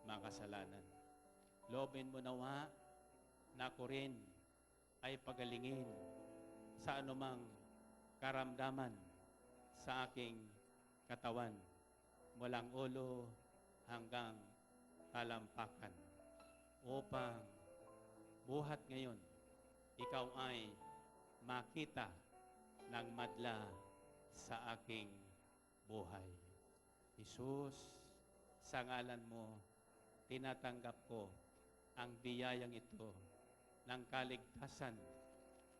makasalanan. Loobin mo nawa na ako rin ay pagalingin sa anumang karamdaman sa aking katawan, mulang ulo hanggang talampakan, upang buhat ngayon, ikaw ay makita ng madla sa aking buhay. Jesus, sa ngalan mo, tinatanggap ko ang biyayang ito ng kaligtasan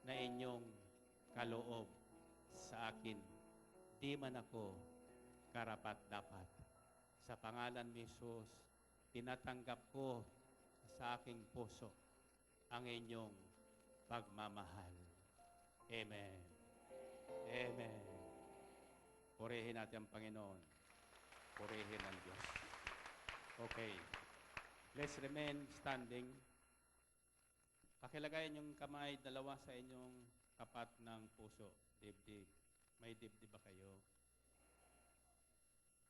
na inyong kaloob sa akin. Di man ako karapat-dapat. Sa pangalan ni Jesus, tinatanggap ko sa aking puso ang inyong pagmamahal. Amen. Amen. Purihin natin ang Panginoon. Purihin ang Diyos. Okay. Let's remain standing. Pakilagayin yung kamay dalawa sa inyong tapat ng puso. Dibdib. May dibdib ba kayo?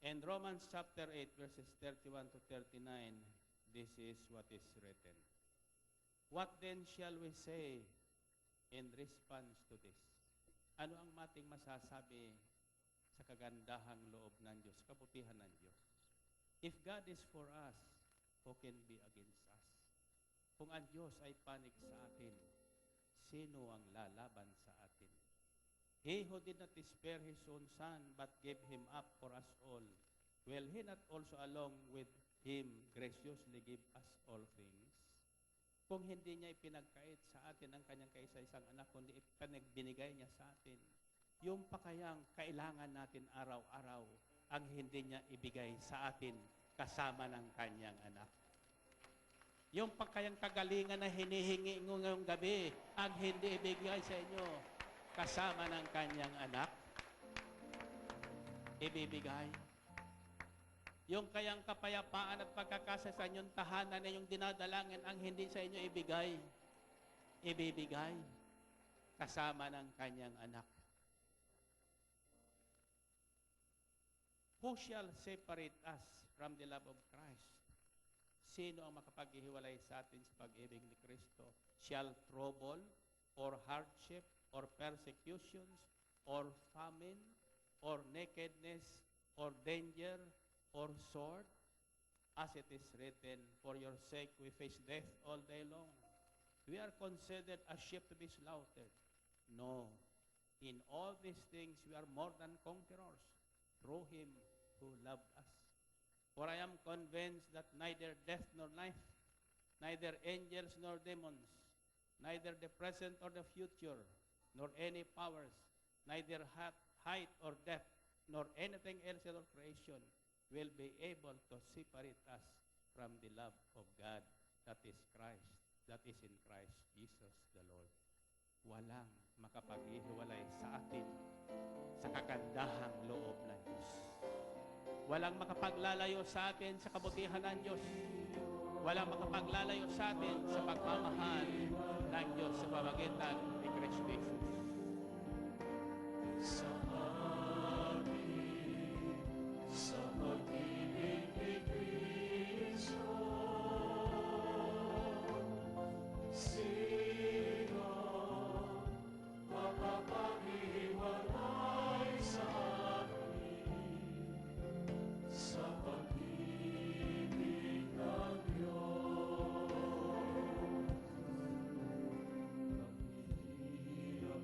In Romans chapter 8, verses 31 to 39, this is what is written. What then shall we say in response to this? Ano ang mating masasabi sa kagandahang loob ng Diyos, kabutihan ng Diyos? If God is for us, who can be against us? Kung ang Diyos ay panig sa atin, sino ang lalaban sa atin? He who did not spare His own Son, but gave Him up for us all, will He not also along with Him graciously give us all things? Kung hindi niya ipinagkait sa atin ang kanyang kaisa-isang anak, kundi ipinagbinigay niya sa atin, yung pa kayang kailangan natin araw-araw ang hindi niya ibigay sa atin kasama ng kanyang anak. Yung pa kayang kagalingan na hinihingi mo ngayong gabi ang hindi ibigay sa inyo kasama ng kanyang anak, ibibigay. Yung kayang kapayapaan at pagkakasa sa inyong tahanan na yung dinadalangin ang hindi sa inyo ibigay, ibibigay kasama ng kanyang anak. Who shall separate us from the love of Christ? Sino ang makapaghihiwalay sa atin sa pag-ibig ni Kristo? Shall trouble, or hardship, or persecutions, or famine, or nakedness, or danger, or sword? As it is written, for your sake we face death all day long. We are considered a sheep to be slaughtered. No, in all these things we are more than conquerors through Him who loved us. For I am convinced that neither death nor life, neither angels nor demons, neither the present or the future, nor any powers, neither height or depth, nor anything else in all creation will be able to separate us from the love of God that is in Christ Jesus the Lord. Walang makapaghihiwalay sa atin sa kagandahang loob ng Diyos. Walang makapaglalayo sa atin sa kabutihan ng Diyos. Walang makapaglalayo sa atin sa pagmamahal ng Diyos sa pamagitan ni Kristo Jesus. Sa pag-ibig ni Kristo, sino makapaghiwalay sa atin sa pag-ibig ng Diyos? Ang hirap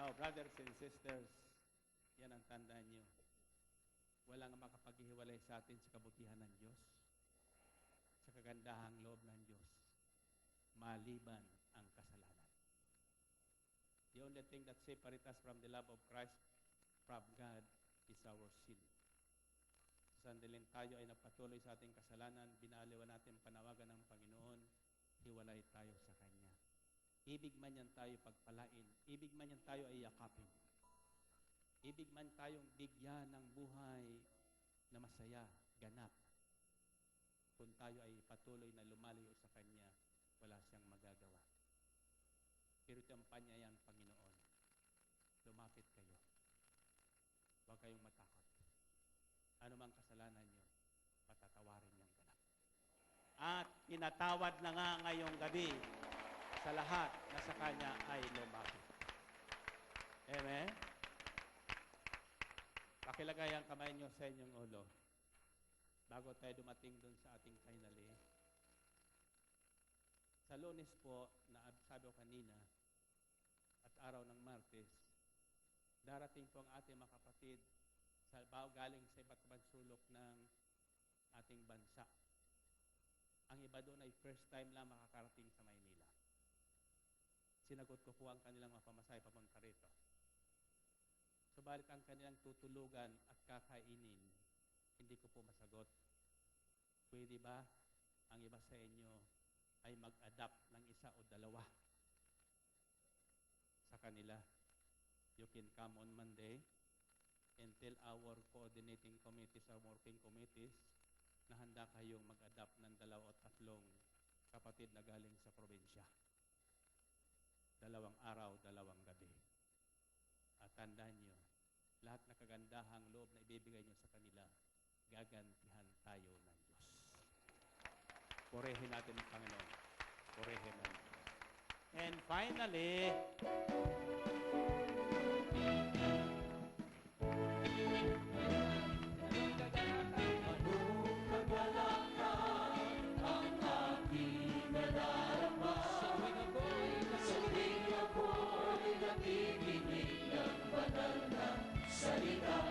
Now, brothers and sisters, yan ang tandaan nyo. Walang makapaghiwalay sa atin sa kabutihan ng Diyos, sa kagandahang loob ng Diyos, maliban ang kasalanan. The only thing that separates us from the love of Christ from God is our sin. Sa sandaling tayo ay nagpatuloy sa ating kasalanan, binaliwan natin panawagan ng Panginoon, hiwalay tayo sa Kanya. Ibig man yan tayo pagpalain, ibig man yan tayo ay yakapin, ibig man tayong bigyan ng buhay na masaya, ganap. Kung tayo ay patuloy na lumalayo sa Kanya, wala siyang magagawa. Pero ito ang panyayang Panginoon. Lumapit kayo. Huwag kayong matakot. Ano mang kasalanan nyo, patatawarin niyang ganap. At pinatawad na nga ngayong gabi sa lahat na sa Kanya ay lumapit. Amen? Pakilagay ang kamay nyo sa inyong ulo. Bago tayo dumating dun sa ating finally. Sa Lunes po, na sabi ko kanina, at araw ng Martes, darating po ang ating mga kapatid sa galing sa iba't ibang sulok ng ating bansa. Ang iba doon ay first time lang makakarating sa Maynila. Sinagot ko po ang kanilang mga pamasahe papunta rito. Subalit ang kanilang tutulugan at kakainin, hindi ko po masagot. Pwede ba ang iba sa inyo ay mag-adapt ng isa o dalawa sa kanila? You can come on Monday and tell our coordinating committees, our working committees, na handa kayong mag-adapt ng 2 o 3 kapatid na galing sa probinsya. 2 araw, 2 gabi. At tandaan nyo, lahat na kagandahang loob na ibibigay nyo sa kanila, gagantihan tayo ng Diyos. Purihin natin ang Panginoon. Purihin natin. And finally, Salita